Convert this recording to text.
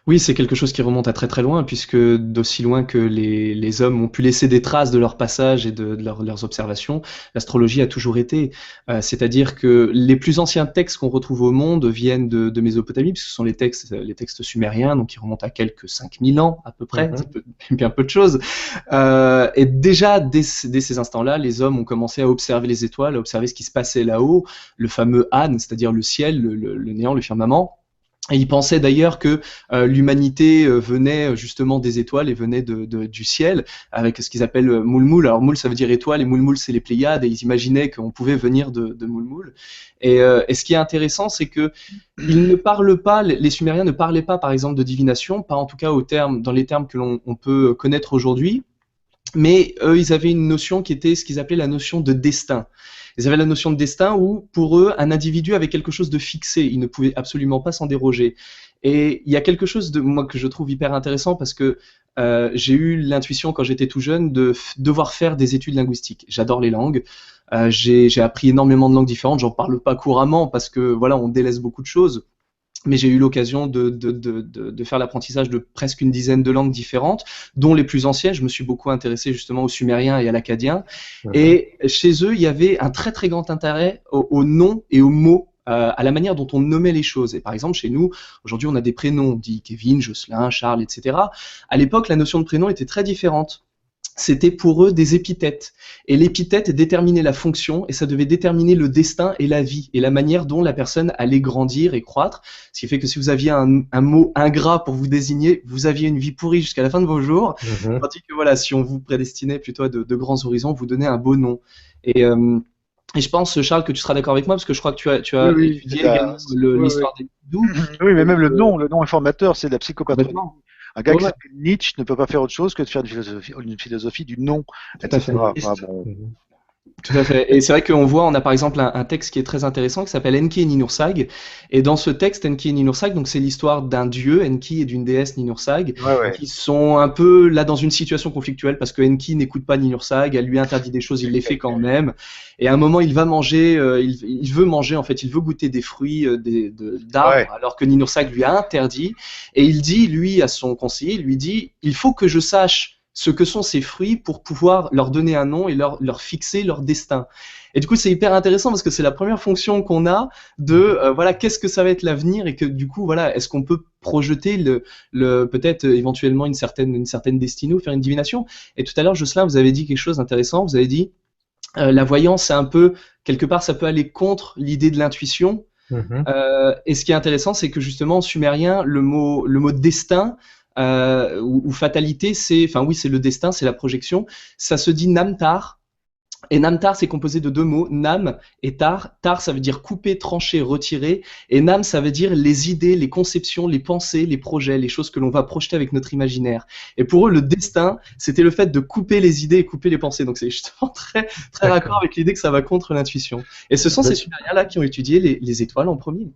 Oui, c'est quelque chose qui remonte à très très loin, puisque d'aussi loin que les hommes ont pu laisser des traces de leur passage et leurs observations, l'astrologie a toujours été. C'est-à-dire que les plus anciens textes qu'on retrouve au monde viennent de Mésopotamie, puisque ce sont les textes sumériens, donc qui remontent à quelques 5000 ans à peu près, Mhm. c'est bien peu de choses. Et déjà, dès ces instants-là, les hommes ont commencé à observer les étoiles, à observer ce qui se passait là-haut, le fameux An, c'est-à-dire le ciel, le néant, le firmament. Et il pensait d'ailleurs que l'humanité venait justement des étoiles et venait du ciel, avec ce qu'ils appellent Moulmoul. Alors Moul, ça veut dire étoile, et Moulmoul, c'est les Pléiades, et ils imaginaient qu'on pouvait venir de Moulmoul. Et ce qui est intéressant, c'est que ils ne parlent pas, les Sumériens ne parlaient pas, par exemple, de divination, pas en tout cas dans les termes que l'on peut connaître aujourd'hui, mais eux, ils avaient une notion qui était ce qu'ils appelaient la notion de destin. Ils avaient la notion de destin où, pour eux, un individu avait quelque chose de fixé. Il ne pouvait absolument pas s'en déroger. Et il y a quelque chose de moi que je trouve hyper intéressant parce que j'ai eu l'intuition quand j'étais tout jeune de devoir faire des études linguistiques. J'adore les langues. J'ai appris énormément de langues différentes. J'en parle pas couramment parce que voilà, on délaisse beaucoup de choses, mais j'ai eu l'occasion de faire l'apprentissage de presque une dizaine de langues différentes, dont les plus anciennes. Je me suis beaucoup intéressé justement au sumérien et à l'akkadien. Mhm. Et chez eux, il y avait un très très grand intérêt aux noms et aux mots, à la manière dont on nommait les choses. Et par exemple, chez nous, aujourd'hui, on a des prénoms, on dit Kevin, Jocelyn, Charles, etc. À l'époque, la notion de prénom était très différente. C'était pour eux des épithètes. Et l'épithète déterminait la fonction et ça devait déterminer le destin et la vie et la manière dont la personne allait grandir et croître. Ce qui fait que si vous aviez un mot ingrat pour vous désigner, vous aviez une vie pourrie jusqu'à la fin de vos jours. Mhm. Tandis que voilà, si on vous prédestinait plutôt à de grands horizons, vous donnait un beau nom. Et je pense, Charles, que tu seras d'accord avec moi parce que je crois que tu Oui, as oui, étudié également oui, oui. l'histoire des hindous. Oui, mais Et, même le nom informateur, c'est de la psychopathologie. complètement. Un gars Ouais, qui ouais, s'appelle Nietzsche ne peut pas faire autre chose que de faire une philosophie du nom, tout à fait. etc. Enfin, bon. Mhm. Tout à fait. Et c'est vrai qu'on voit, on a par exemple un texte qui est très intéressant qui s'appelle Enki et Ninursag. Et dans ce texte, Enki et Ninursag, donc c'est l'histoire d'un dieu, Enki, et d'une déesse Ninursag, Ouais, ouais. qui sont un peu là dans une situation conflictuelle parce que Enki n'écoute pas Ninursag, elle lui interdit des choses, il les fait quand même. Et à un moment, il va manger, il veut manger en fait, il veut goûter des fruits d'arbres Ouais. alors que Ninursag lui a interdit. Et il dit, lui, à son conseiller, il lui dit, il faut que je sache ce que sont ces fruits pour pouvoir leur donner un nom et leur fixer leur destin. Et du coup, c'est hyper intéressant parce que c'est la première fonction qu'on a de voilà, qu'est-ce que ça va être l'avenir et que du coup, voilà, est-ce qu'on peut projeter peut-être éventuellement une certaine destinée ou faire une divination. Et tout à l'heure, Jocelyn, vous avez dit quelque chose d'intéressant. Vous avez dit la voyance, c'est un peu quelque part, ça peut aller contre l'idée de l'intuition. Mhm. Et ce qui est intéressant, c'est que justement en sumérien, le mot destin ou fatalité, enfin oui, c'est le destin, c'est la projection. Ça se dit namtar. Et namtar, c'est composé de deux mots, nam et tar. Tar, ça veut dire couper, trancher, retirer. Et nam, ça veut dire les idées, les conceptions, les pensées, les projets, les choses que l'on va projeter avec notre imaginaire. Et pour eux, le destin, c'était le fait de couper les idées et couper les pensées. Donc c'est justement très, très raccord D'accord. avec l'idée que ça va contre l'intuition. Et ce sont ces Ben, Sumériens-là qui ont étudié les étoiles en premier.